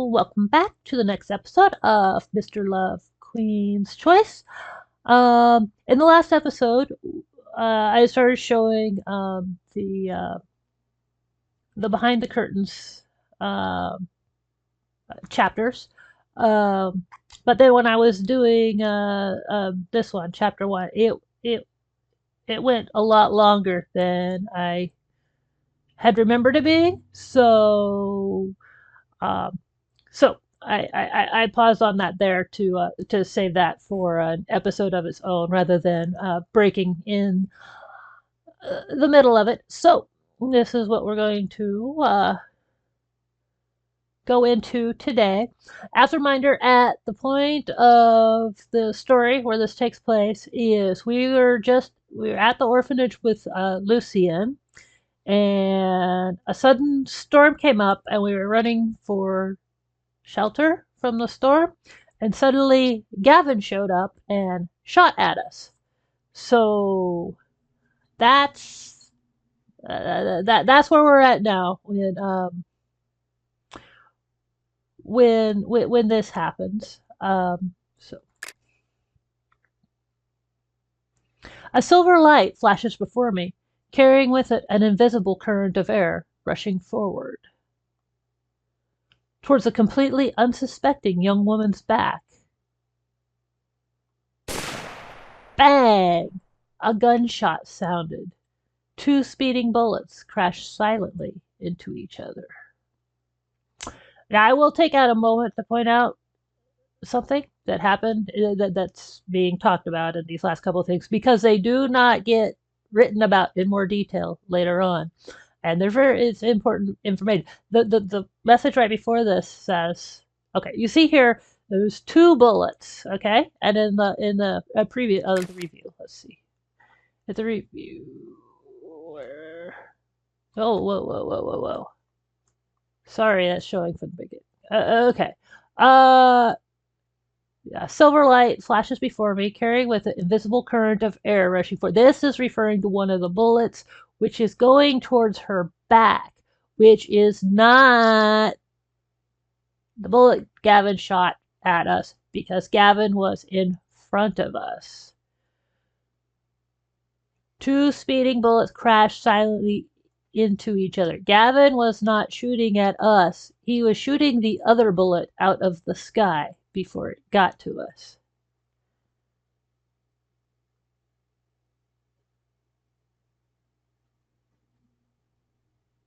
welcome back to the next episode of Mr. Love Queen's Choice. In the last episode, I started showing the behind the curtains chapters. But then when I was doing this one, chapter one, it went a lot longer than I had remembered it being. Um, so I paused on that there to save that for an episode of its own rather than breaking in the middle of it. So this is what we're going to go into today. As a reminder, at the point of the story where this takes place is we were at the orphanage with Lucian, and a sudden storm came up, and we were running for shelter from the storm, and suddenly Gavin showed up and shot at us. So that's that's where we're at now when this happens. So a silver light flashes before me, carrying with it an invisible current of air rushing forward towards a completely unsuspecting young woman's back. Bang! A gunshot sounded. Two speeding bullets crashed silently into each other. Now, I will take out a moment to point out something that happened that's being talked about in these last couple of things, because they do not get written about in more detail later on. And it's important information. The message right before this says, okay, you see here, there's two bullets, okay? And in the preview of the review, let's see. At the review, where? Oh, whoa. Sorry, that's showing from the beginning. Okay. A silver light flashes before me, carrying with it invisible current of air rushing forward. This is referring to one of the bullets, which is going towards her back, which is not the bullet Gavin shot at us, because Gavin was in front of us. Two speeding bullets crashed silently into each other. Gavin was not shooting at us. He was shooting the other bullet out of the sky before it got to us.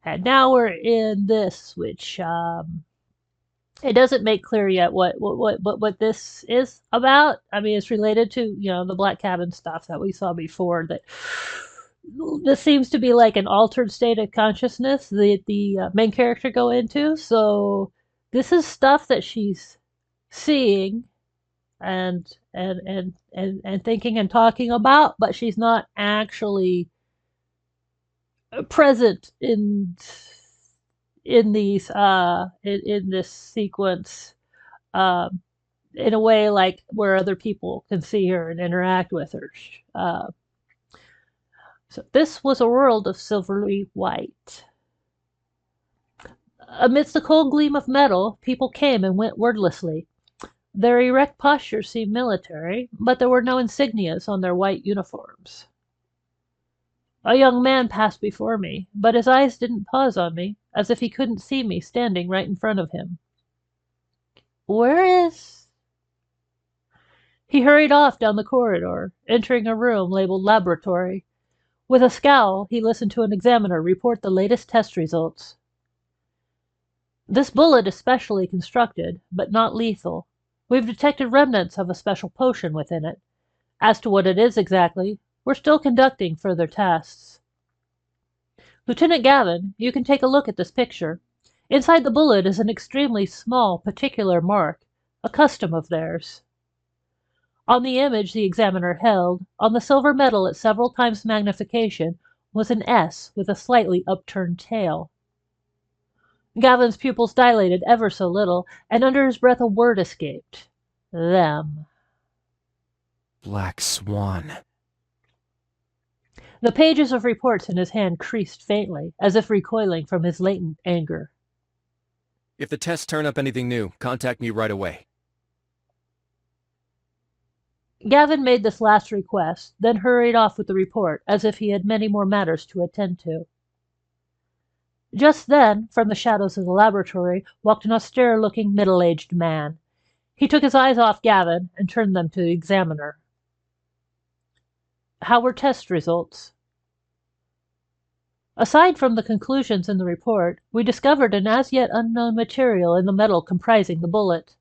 And now we're in this, which it doesn't make clear yet what this is about. I mean, it's related to the Black Cabin stuff that we saw before. That this seems to be like an altered state of consciousness that the main character go into. So this is stuff that she's seeing and thinking and talking about, but she's not actually present in these in this sequence in a way like where other people can see her and interact with her. So this was a world of silvery white. Amidst the cold gleam of metal, people came and went wordlessly. Their erect posture seemed military, but there were no insignias on their white uniforms. A young man passed before me, but his eyes didn't pause on me, as if he couldn't see me standing right in front of him. Where is... He hurried off down the corridor, entering a room labeled laboratory. With a scowl, he listened to an examiner report the latest test results. This bullet is specially constructed, but not lethal. We've detected remnants of a special potion within it. As to what it is exactly, we're still conducting further tests. Lieutenant Gavin, you can take a look at this picture. Inside the bullet is an extremely small particular mark, a custom of theirs. On the image the examiner held, on the silver metal at several times magnification, was an S with a slightly upturned tail. Gavin's pupils dilated ever so little, and under his breath a word escaped. Them. Black Swan. The pages of reports in his hand creased faintly, as if recoiling from his latent anger. If the tests turn up anything new, contact me right away. Gavin made this last request, then hurried off with the report, as if he had many more matters to attend to. Just then, from the shadows of the laboratory, walked an austere-looking middle-aged man. He took his eyes off Gavin and turned them to the examiner. How were test results? Aside from the conclusions in the report, we discovered an as-yet unknown material in the metal comprising the bullet.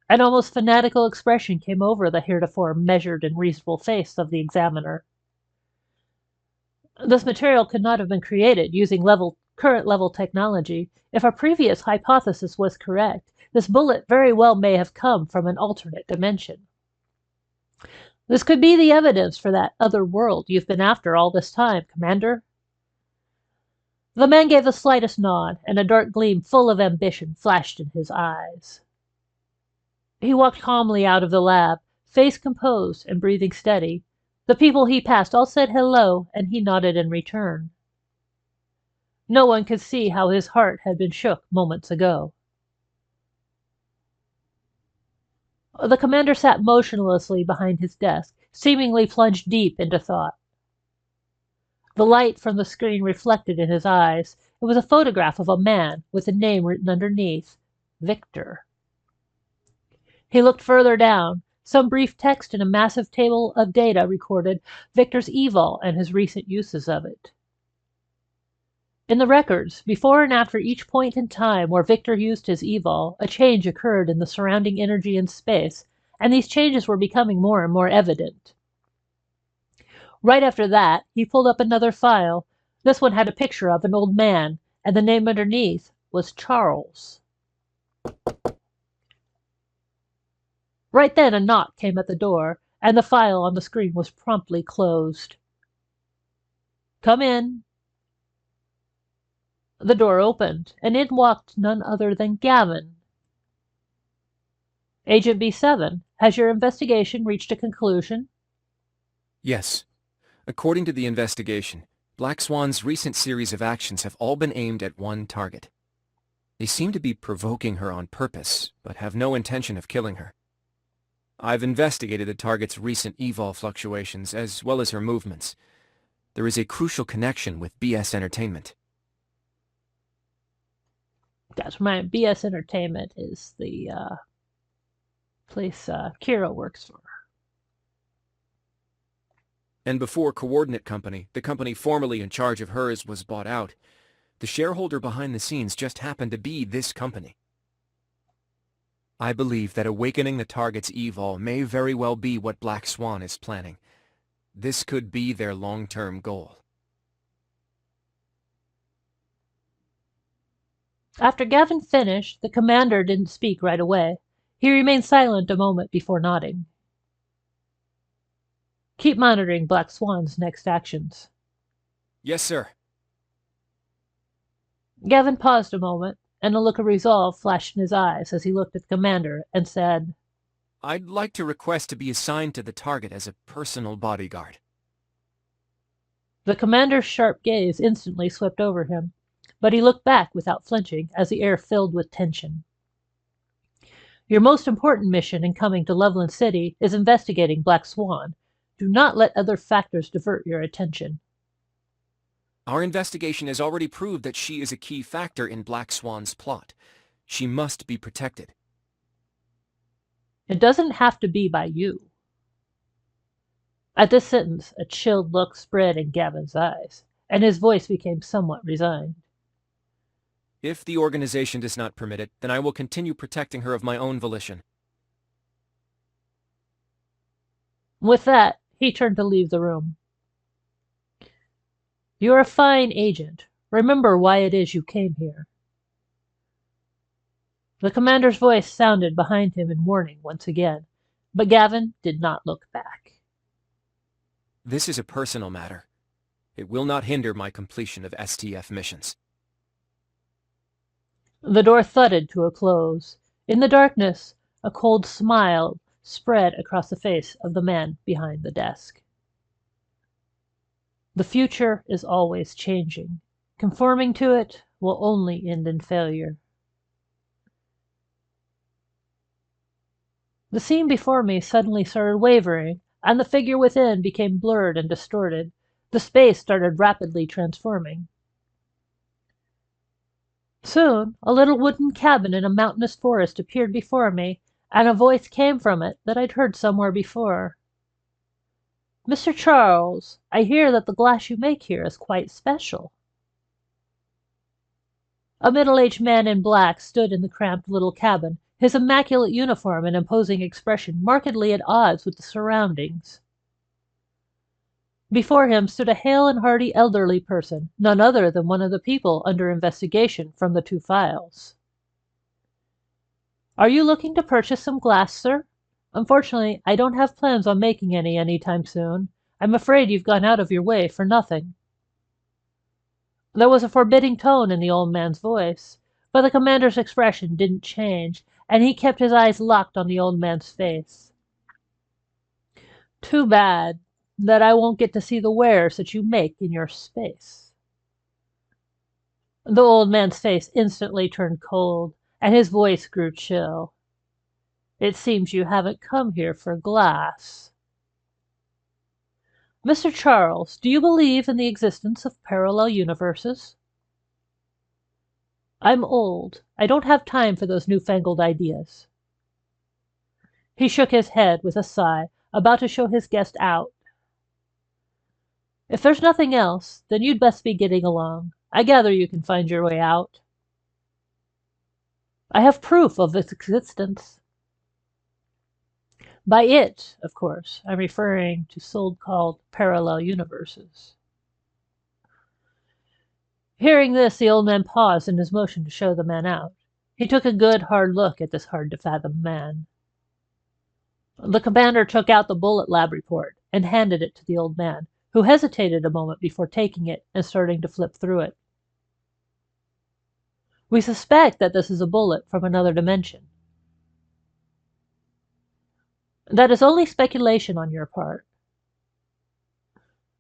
An almost fanatical expression came over the heretofore measured and reasonable face of the examiner. This material could not have been created using current level technology. If our previous hypothesis was correct, this bullet very well may have come from an alternate dimension. This could be the evidence for that other world you've been after all this time, Commander. The man gave the slightest nod, and a dark gleam full of ambition flashed in his eyes. He walked calmly out of the lab, face composed and breathing steady. The people he passed all said hello, and he nodded in return. No one could see how his heart had been shook moments ago. The commander sat motionlessly behind his desk, seemingly plunged deep into thought. The light from the screen reflected in his eyes. It was a photograph of a man with a name written underneath, Victor. He looked further down. Some brief text in a massive table of data recorded Victor's evol and his recent uses of it. In the records, before and after each point in time where Victor used his evol, a change occurred in the surrounding energy and space, and these changes were becoming more and more evident. Right after that, he pulled up another file. This one had a picture of an old man, and the name underneath was Charles. Right then a knock came at the door, and the file on the screen was promptly closed. Come in. The door opened, and in walked none other than Gavin. Agent B7, has your investigation reached a conclusion? Yes. According to the investigation, Black Swan's recent series of actions have all been aimed at one target. They seem to be provoking her on purpose, but have no intention of killing her. I've investigated the target's recent evol fluctuations, as well as her movements. There is a crucial connection with BS Entertainment. That's right. BS Entertainment is the place Kira works for. And before Coordinate Company, the company formerly in charge of hers, was bought out, the shareholder behind the scenes just happened to be this company. I believe that awakening the target's evol may very well be what Black Swan is planning. This could be their long-term goal. After Gavin finished, the commander didn't speak right away. He remained silent a moment before nodding. Keep monitoring Black Swan's next actions. Yes, sir. Gavin paused a moment, and a look of resolve flashed in his eyes as he looked at the commander and said, I'd like to request to be assigned to the target as a personal bodyguard. The commander's sharp gaze instantly swept over him, but he looked back without flinching as the air filled with tension. Your most important mission in coming to Loveland City is investigating Black Swan. Do not let other factors divert your attention. Our investigation has already proved that she is a key factor in Black Swan's plot. She must be protected. It doesn't have to be by you. At this sentence, a chilled look spread in Gavin's eyes, and his voice became somewhat resigned. If the organization does not permit it, then I will continue protecting her of my own volition. With that, he turned to leave the room. You're a fine agent. Remember why it is you came here. The commander's voice sounded behind him in warning once again, but Gavin did not look back. This is a personal matter. It will not hinder my completion of STF missions. The door thudded to a close. In the darkness, a cold smile spread across the face of the man behind the desk. The future is always changing. Conforming to it will only end in failure. The scene before me suddenly started wavering, and the figure within became blurred and distorted. The space started rapidly transforming. Soon, a little wooden cabin in a mountainous forest appeared before me, and a voice came from it that I'd heard somewhere before. "Mr. Charles, I hear that the glass you make here is quite special." A middle-aged man in black stood in the cramped little cabin, his immaculate uniform and imposing expression markedly at odds with the surroundings. Before him stood a hale and hearty elderly person, none other than one of the people under investigation from the 2 files. "Are you looking to purchase some glass, sir? Unfortunately, I don't have plans on making any time soon. I'm afraid you've gone out of your way for nothing." There was a forbidding tone in the old man's voice, but the commander's expression didn't change, and he kept his eyes locked on the old man's face. "Too bad that I won't get to see the wares that you make in your space." The old man's face instantly turned cold, and his voice grew chill. "It seems you haven't come here for glass." "Mr. Charles, do you believe in the existence of parallel universes?" "I'm old. I don't have time for those newfangled ideas." He shook his head with a sigh, about to show his guest out. "If there's nothing else, then you'd best be getting along. I gather you can find your way out." "I have proof of its existence." By it, of course, I'm referring to so-called parallel universes. Hearing this, the old man paused in his motion to show the man out. He took a good, hard look at this hard-to-fathom man. The commander took out the bullet lab report and handed it to the old man, who hesitated a moment before taking it and starting to flip through it. "We suspect that this is a bullet from another dimension." "That is only speculation on your part."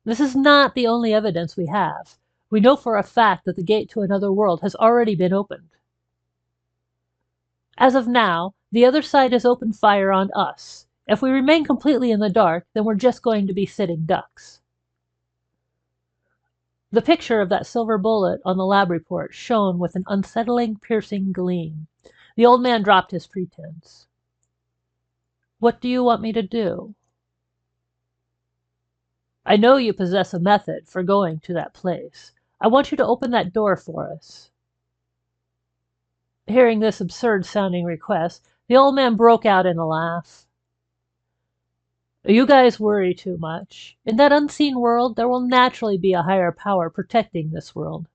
"This is not the only evidence we have. We know for a fact that the gate to another world has already been opened. As of now, the other side has opened fire on us. If we remain completely in the dark, then we're just going to be sitting ducks." The picture of that silver bullet on the lab report shone with an unsettling, piercing gleam. The old man dropped his pretense. "What do you want me to do?" "I know you possess a method for going to that place. I want you to open that door for us." Hearing this absurd-sounding request, the old man broke out in a laugh. "You guys worry too much. In that unseen world, there will naturally be a higher power protecting this world.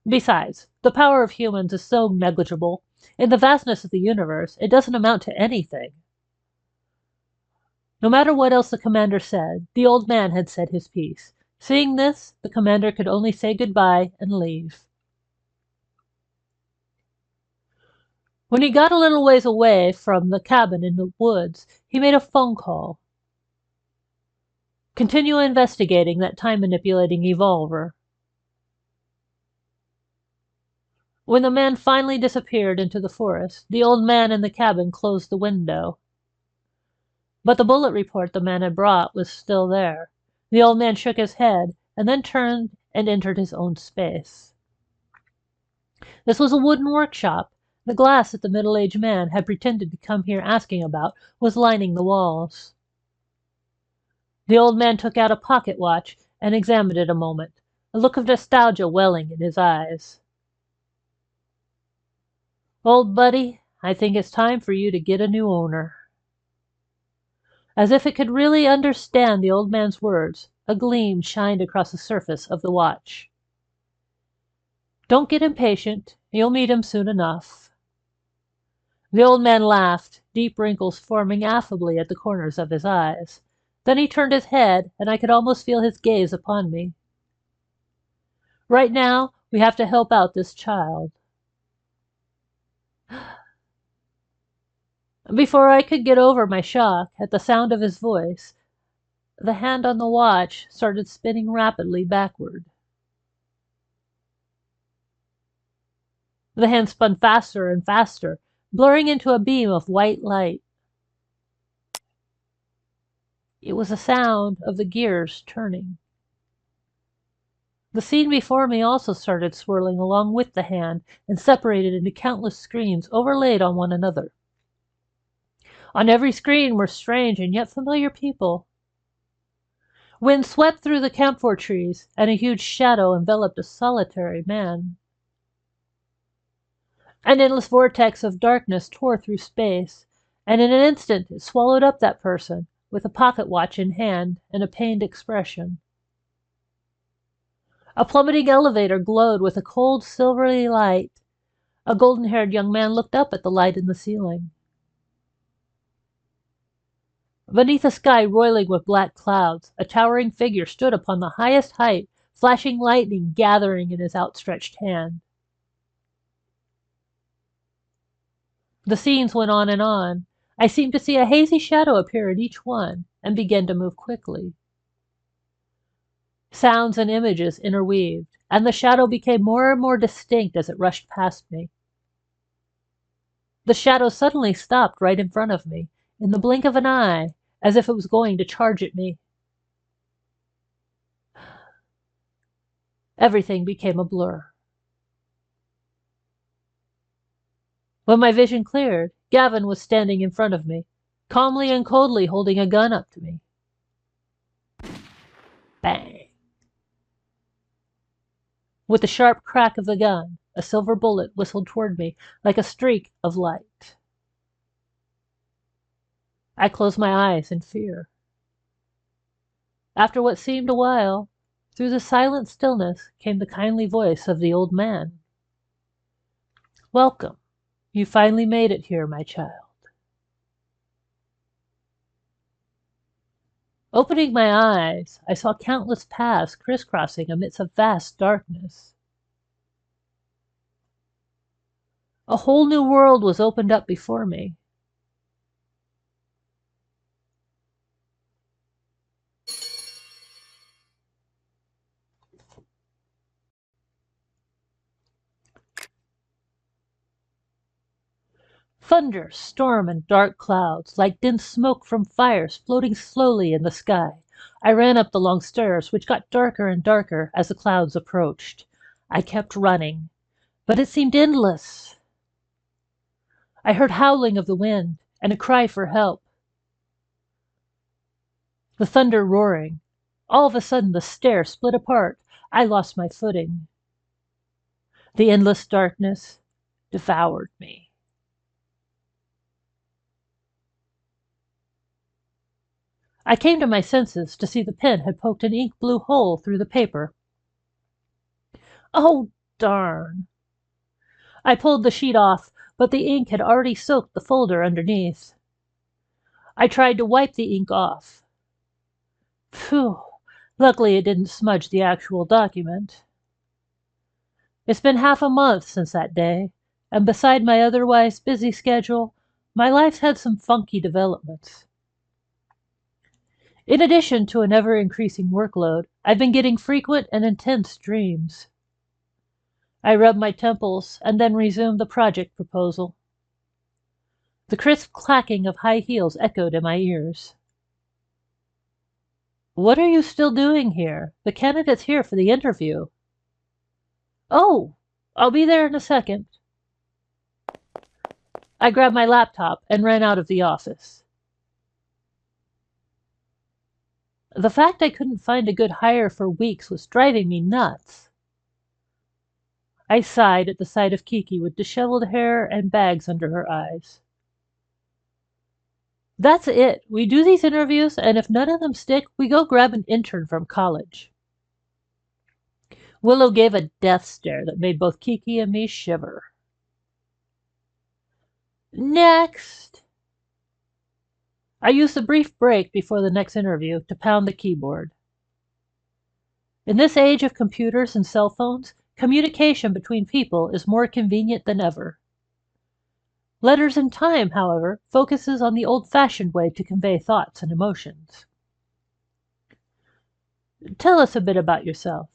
Besides, the power of humans is so negligible. In the vastness of the universe, it doesn't amount to anything." No matter what else the commander said, the old man had said his piece. Seeing this, the commander could only say goodbye and leave. When he got a little ways away from the cabin in the woods, he made a phone call. "Continue investigating that time-manipulating evolver." When the man finally disappeared into the forest, the old man in the cabin closed the window. But the bullet report the man had brought was still there. The old man shook his head and then turned and entered his own space. This was a wooden workshop. The glass that the middle-aged man had pretended to come here asking about was lining the walls. The old man took out a pocket watch and examined it a moment, a look of nostalgia welling in his eyes. "Old buddy, I think it's time for you to get a new owner." As if it could really understand the old man's words, a gleam shined across the surface of the watch. "Don't get impatient. You'll meet him soon enough." The old man laughed, deep wrinkles forming affably at the corners of his eyes. Then he turned his head, and I could almost feel his gaze upon me. "Right now, we have to help out this child." Before I could get over my shock at the sound of his voice, the hand on the watch started spinning rapidly backward. The hand spun faster and faster, blurring into a beam of white light. It was the sound of the gears turning. The scene before me also started swirling along with the hand and separated into countless screens overlaid on one another. On every screen were strange and yet familiar people. Wind swept through the camphor trees, and a huge shadow enveloped a solitary man. An endless vortex of darkness tore through space, and in an instant it swallowed up that person, with a pocket watch in hand and a pained expression. A plummeting elevator glowed with a cold, silvery light. A golden-haired young man looked up at the light in the ceiling. Beneath a sky roiling with black clouds, a towering figure stood upon the highest height, flashing lightning gathering in his outstretched hand. The scenes went on and on. I seemed to see a hazy shadow appear in each one, and began to move quickly. Sounds and images interweaved, and the shadow became more and more distinct as it rushed past me. The shadow suddenly stopped right in front of me, in the blink of an eye, as if it was going to charge at me. Everything became a blur. When my vision cleared, Gavin was standing in front of me, calmly and coldly holding a gun up to me. Bang! With the sharp crack of the gun, a silver bullet whistled toward me like a streak of light. I closed my eyes in fear. After what seemed a while, through the silent stillness came the kindly voice of the old man. "Welcome. You finally made it here, my child." Opening my eyes, I saw countless paths crisscrossing amidst a vast darkness. A whole new world was opened up before me. Thunder, storm, and dark clouds, like dense smoke from fires floating slowly in the sky. I ran up the long stairs, which got darker and darker as the clouds approached. I kept running, but it seemed endless. I heard howling of the wind and a cry for help. The thunder roaring. All of a sudden the stair split apart. I lost my footing. The endless darkness devoured me. I came to my senses to see the pen had poked an ink blue hole through the paper. Oh, darn. I pulled the sheet off, but the ink had already soaked the folder underneath. I tried to wipe the ink off. Phew. Luckily it didn't smudge the actual document. It's been half a month since that day, and beside my otherwise busy schedule, my life's had some funky developments. In addition to an ever-increasing workload, I've been getting frequent and intense dreams. I rubbed my temples and then resumed the project proposal. The crisp clacking of high heels echoed in my ears. "What are you still doing here? The candidate's here for the interview." "Oh, I'll be there in a second." I grabbed my laptop and ran out of the office. The fact I couldn't find a good hire for weeks was driving me nuts. I sighed at the sight of Kiki with disheveled hair and bags under her eyes. "That's it. We do these interviews, and if none of them stick, we go grab an intern from college." Willow gave a death stare that made both Kiki and me shiver. Next. I used a brief break before the next interview to pound the keyboard. In this age of computers and cell phones, communication between people is more convenient than ever. Letters in Time, however, focuses on the old-fashioned way to convey thoughts and emotions. Tell us a bit about yourself.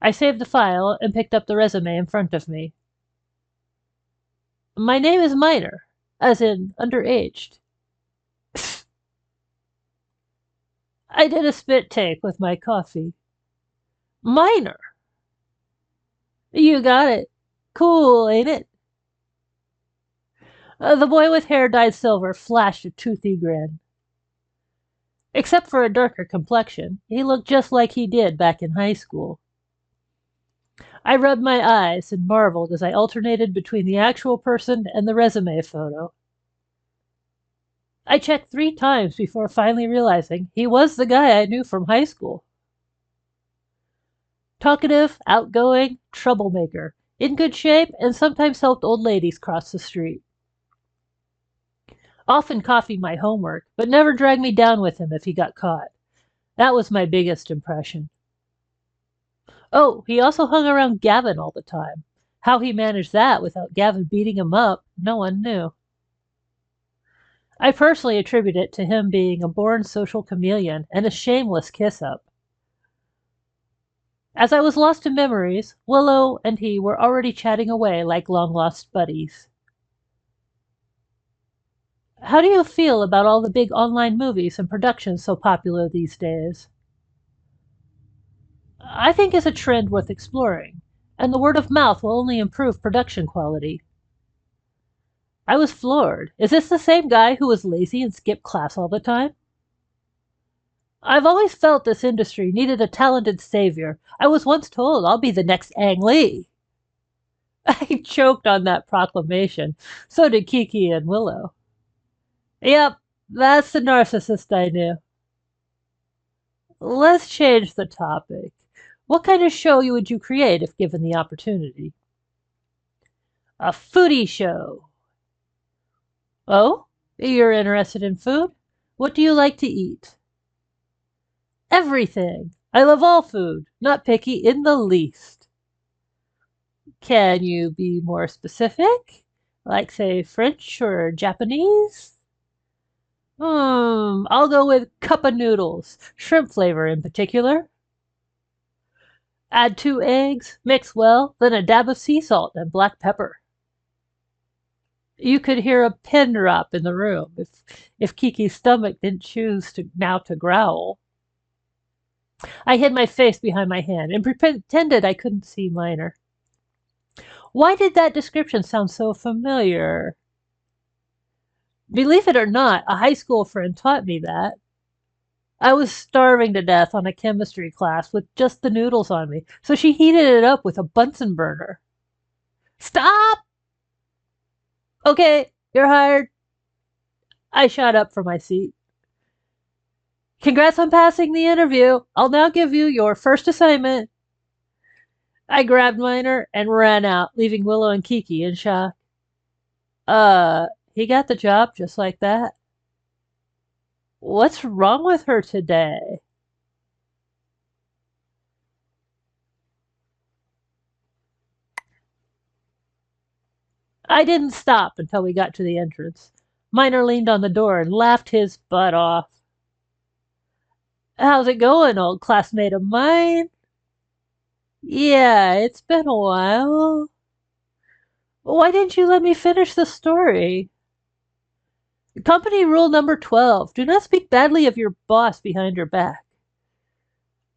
I saved the file and picked up the resume in front of me. My name is Minor, as in underaged. I did a spit take with my coffee. Minor. You got it. Cool, ain't it? The boy with hair dyed silver flashed a toothy grin. Except for a darker complexion, he looked just like he did back in high school. I rubbed my eyes and marveled as I alternated between the actual person and the resume photo. I checked 3 times before finally realizing he was the guy I knew from high school. Talkative, outgoing, troublemaker, in good shape, and sometimes helped old ladies cross the street. Often copied my homework, but never dragged me down with him if he got caught. That was my biggest impression. Oh, he also hung around Gavin all the time. How he managed that without Gavin beating him up, no one knew. I personally attribute it to him being a born social chameleon and a shameless kiss-up. As I was lost in memories, Willow and he were already chatting away like long-lost buddies. How do you feel about all the big online movies and productions so popular these days? I think it's a trend worth exploring, and the word of mouth will only improve production quality. I was floored. Is this the same guy who was lazy and skipped class all the time? I've always felt this industry needed a talented savior. I was once told I'll be the next Ang Lee. I choked on that proclamation. So did Kiki and Willow. Yep, that's the narcissist I knew. Let's change the topic. What kind of show would you create if given the opportunity? A foodie show. Oh, you're interested in food? What do you like to eat? Everything. I love all food, not picky in the least. Can you be more specific? Like, say, French or Japanese? I'll go with cup of noodles, shrimp flavor in particular. Add 2 eggs, mix well, then a dab of sea salt and black pepper. You could hear a pin drop in the room if Kiki's stomach didn't choose to growl. I hid my face behind my hand and pretended I couldn't see Minor. Why did that description sound so familiar? Believe it or not, a high school friend taught me that. I was starving to death on a chemistry class with just the noodles on me, so she heated it up with a Bunsen-Burner. Stop! Okay, you're hired. I shot up from my seat. Congrats on passing the interview. I'll now give you your first assignment. I grabbed Minor and ran out, leaving Willow and Kiki in shock. He got the job just like that? What's wrong with her today? I didn't stop until we got to the entrance. Minor leaned on the door and laughed his butt off. How's it going, old classmate of mine? Yeah, it's been a while. Why didn't you let me finish the story? Company rule number 12. Do not speak badly of your boss behind your back.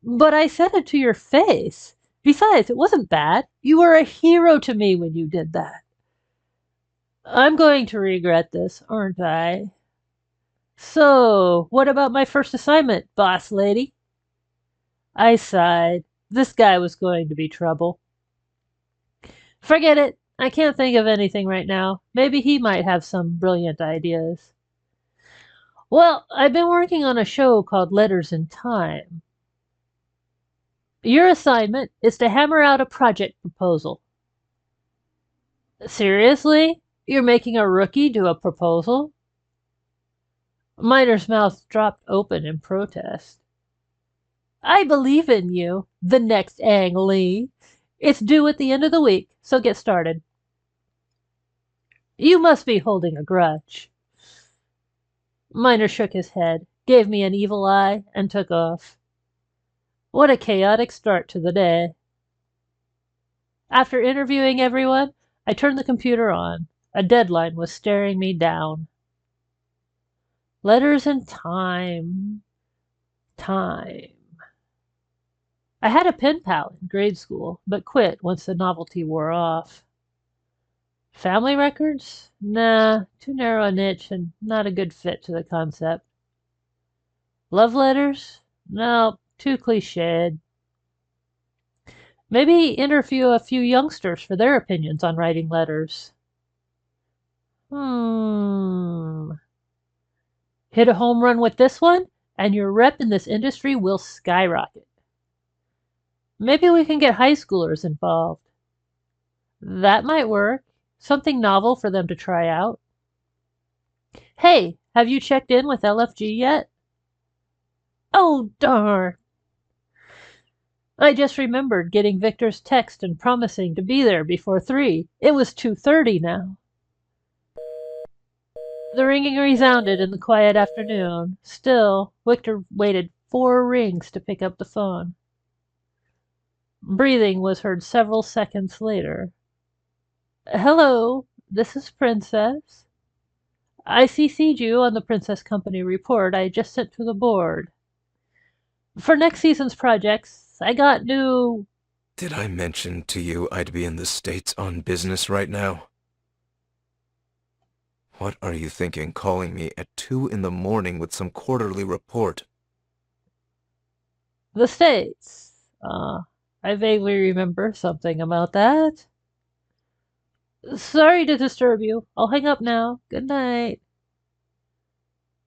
But I said it to your face. Besides, it wasn't bad. You were a hero to me when you did that. I'm going to regret this, aren't I? So, what about my first assignment, boss lady? I sighed. This guy was going to be trouble. Forget it. I can't think of anything right now. Maybe he might have some brilliant ideas. Well, I've been working on a show called Letters in Time. Your assignment is to hammer out a project proposal. Seriously? You're making a rookie do a proposal? Miner's mouth dropped open in protest. I believe in you, the next Ang Lee. It's due at the end of the week, so get started. You must be holding a grudge. Miner shook his head, gave me an evil eye, and took off. What a chaotic start to the day. After interviewing everyone, I turned the computer on. A deadline was staring me down. Letters in Time. Time. I had a pen pal in grade school, but quit once the novelty wore off. Family records? Nah, too narrow a niche and not a good fit to the concept. Love letters? No, too cliched. Maybe interview a few youngsters for their opinions on writing letters. Hit a home run with this one, and your rep in this industry will skyrocket. Maybe we can get high schoolers involved. That might work. Something novel for them to try out. Hey, have you checked in with LFG yet? Oh, darn. I just remembered getting Victor's text and promising to be there before 3. It was 2:30 now. The ringing resounded in the quiet afternoon. Still, Victor waited 4 rings to pick up the phone. Breathing was heard several seconds later. Hello, this is Princess. I CC'd you on the Princess Company report I just sent to the board. For next season's projects, I got new... Did I mention to you I'd be in the States on business right now? What are you thinking calling me at 2 in the morning with some quarterly report? The States. I vaguely remember something about that. Sorry to disturb you. I'll hang up now. Good night.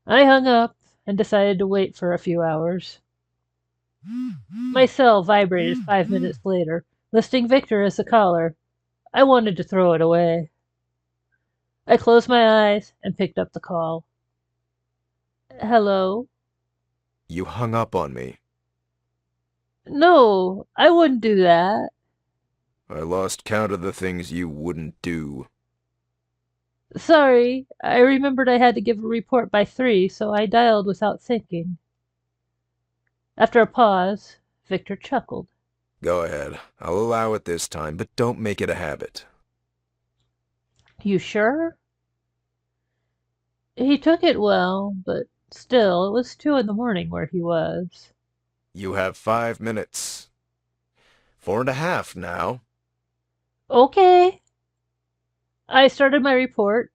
I hung up and decided to wait for a few hours. My cell vibrated 5 minutes later, listing Victor as the caller. I wanted to throw it away. I closed my eyes and picked up the call. Hello? You hung up on me. No, I wouldn't do that. I lost count of the things you wouldn't do. Sorry, I remembered I had to give a report by 3, so I dialed without thinking. After a pause, Victor chuckled. Go ahead. I'll allow it this time, but don't make it a habit. You sure? He took it well, but still, it was 2 in the morning where he was. You have 5 minutes. 4.5 now. Okay. I started my report.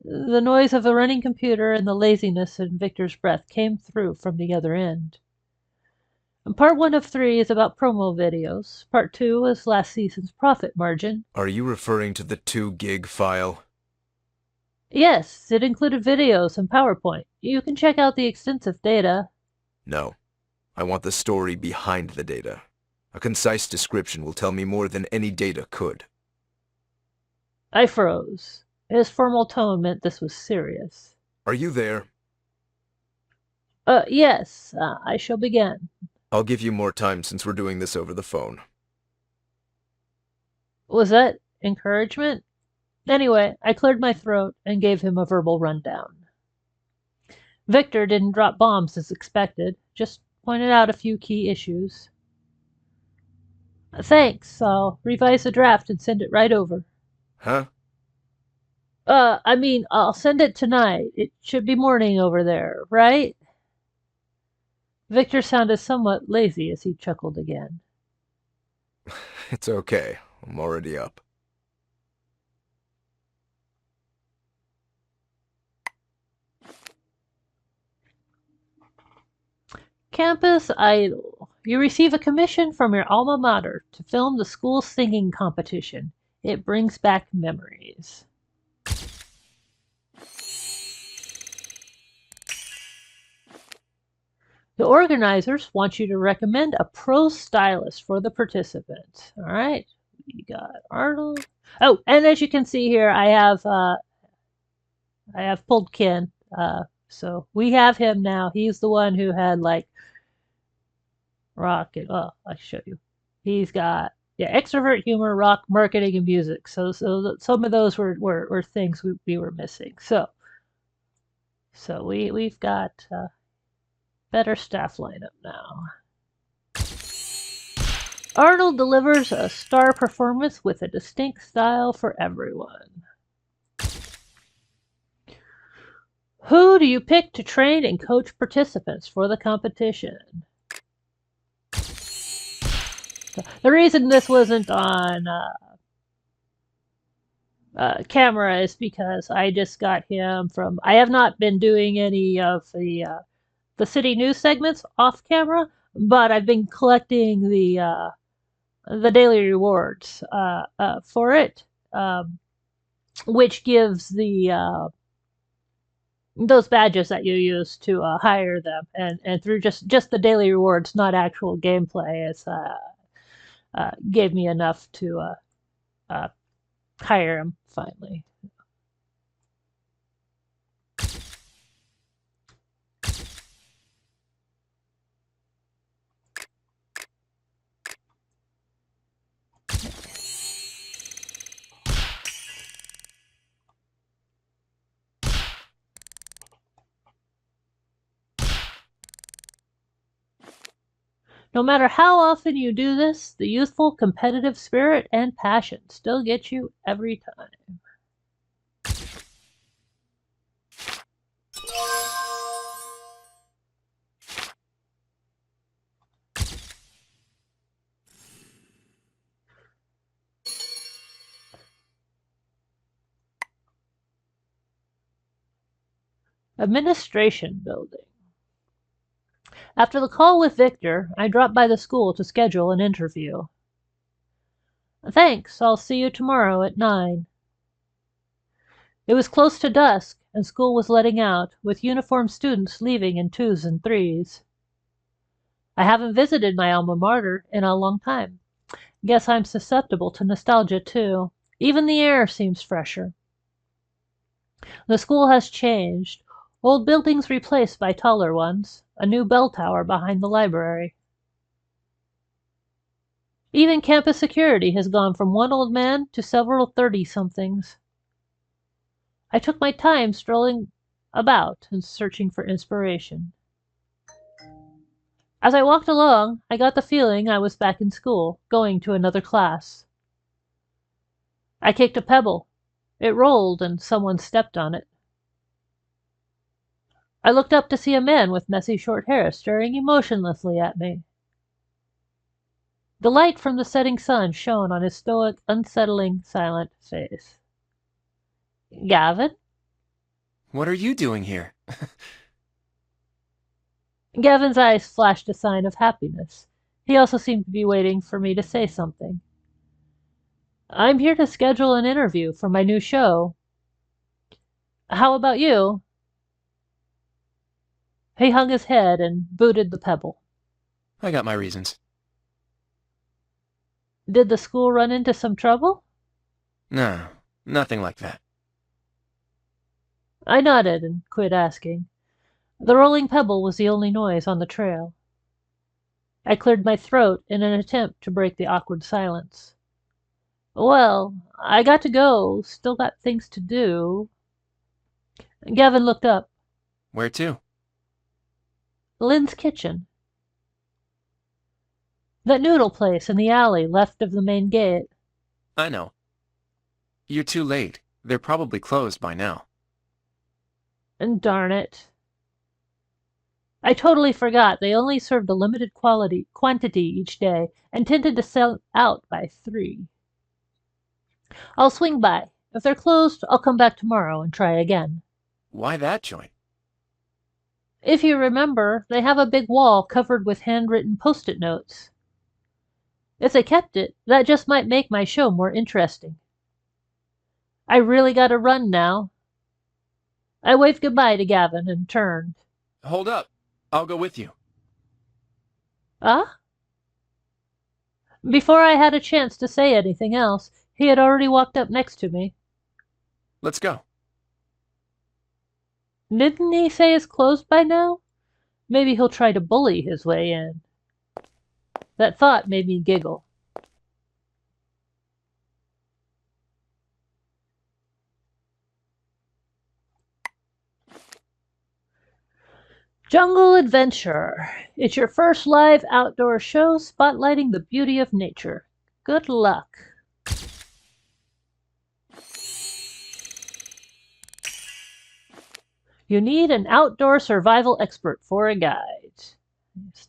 The noise of a running computer and the laziness in Victor's breath came through from the other end. Part 1 of 3 is about promo videos. Part 2 is last season's profit margin. Are you referring to the 2 gig file? Yes, it included videos and PowerPoint. You can check out the extensive data. No. I want the story behind the data. A concise description will tell me more than any data could. I froze. His formal tone meant this was serious. Are you there? Yes, I shall begin. I'll give you more time since we're doing this over the phone. Was that encouragement? Anyway, I cleared my throat and gave him a verbal rundown. Victor didn't drop bombs as expected, just pointed out a few key issues. Thanks, I'll revise the draft and send it right over. Huh? I'll send it tonight. It should be morning over there, right? Victor sounded somewhat lazy as he chuckled again. It's okay. I'm already up. Campus Idol. You receive a commission from your alma mater to film the school singing competition. It brings back memories. The organizers want you to recommend a pro stylist for the participants. All right, we got Arnold. Oh, and as you can see here, I have pulled Ken. So we have him now. He's the one who had like rock and I'll show you. He's got extrovert, humor, rock, marketing, and music. So some of those were things we were missing. So we've got better staff lineup now. Arnold delivers a star performance with a distinct style for everyone. Who do you pick to train and coach participants for the competition? The reason this wasn't on camera is because I just got him from. I have not been doing any of the city news segments off camera, but I've been collecting the daily rewards for it, which gives the those badges that you use to hire them, and through just the daily rewards, not actual gameplay, it's gave me enough to hire him finally. No matter how often you do this, the youthful competitive spirit and passion still get you every time. Administration building. After the call with Victor, I dropped by the school to schedule an interview. Thanks, I'll see you tomorrow at 9. It was close to dusk, and school was letting out, with uniformed students leaving in 2s and 3s. I haven't visited my alma mater in a long time. Guess I'm susceptible to nostalgia, too. Even the air seems fresher. The school has changed. Old buildings replaced by taller ones. A new bell tower behind the library. Even campus security has gone from one old man to several 30-somethings. I took my time strolling about and searching for inspiration. As I walked along, I got the feeling I was back in school, going to another class. I kicked a pebble. It rolled and someone stepped on it. I looked up to see a man with messy short hair staring emotionlessly at me. The light from the setting sun shone on his stoic, unsettling, silent face. Gavin? What are you doing here? Gavin's eyes flashed a sign of happiness. He also seemed to be waiting for me to say something. I'm here to schedule an interview for my new show. How about you? He hung his head and booted the pebble. I got my reasons. Did the school run into some trouble? No, nothing like that. I nodded and quit asking. The rolling pebble was the only noise on the trail. I cleared my throat in an attempt to break the awkward silence. Well, I got to go. Still got things to do. Gavin looked up. Where to? Lynn's kitchen. That noodle place in the alley left of the main gate. I know. You're too late. They're probably closed by now. And darn it. I totally forgot they only served a limited quantity each day and tended to sell out by 3. I'll swing by. If they're closed, I'll come back tomorrow and try again. Why that joint? If you remember, they have a big wall covered with handwritten post-it notes. If they kept it, that just might make my show more interesting. I really gotta run now. I waved goodbye to Gavin and turned. Hold up. I'll go with you. Ah? Before I had a chance to say anything else, he had already walked up next to me. Let's go. Didn't he say it's closed by now? Maybe he'll try to bully his way in. That thought made me giggle. Jungle Adventure. It's your first live outdoor show spotlighting the beauty of nature. Good luck. You need an outdoor survival expert for a guide.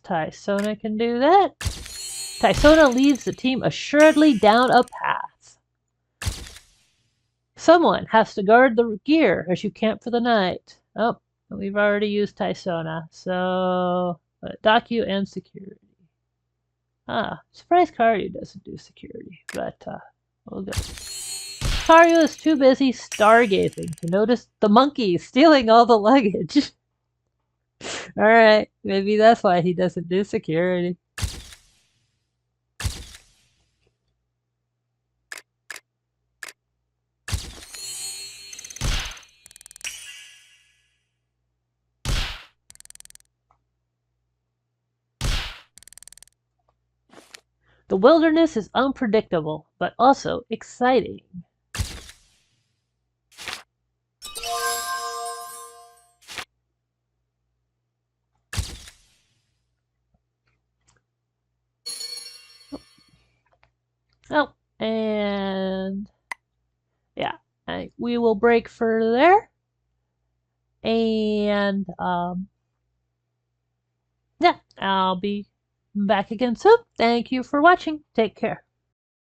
Tysona can do that. Tysona leads the team assuredly down a path. Someone has to guard the gear as you camp for the night. Oh, we've already used Tysona, so docu and security. Surprised Karyu doesn't do security, but we'll go. Karyu is too busy stargazing to notice the monkey stealing all the luggage. Alright, maybe that's why he doesn't do security. The wilderness is unpredictable, but also exciting. Oh, and yeah, we will break for there. And yeah, I'll be back again soon. Thank you for watching. Take care.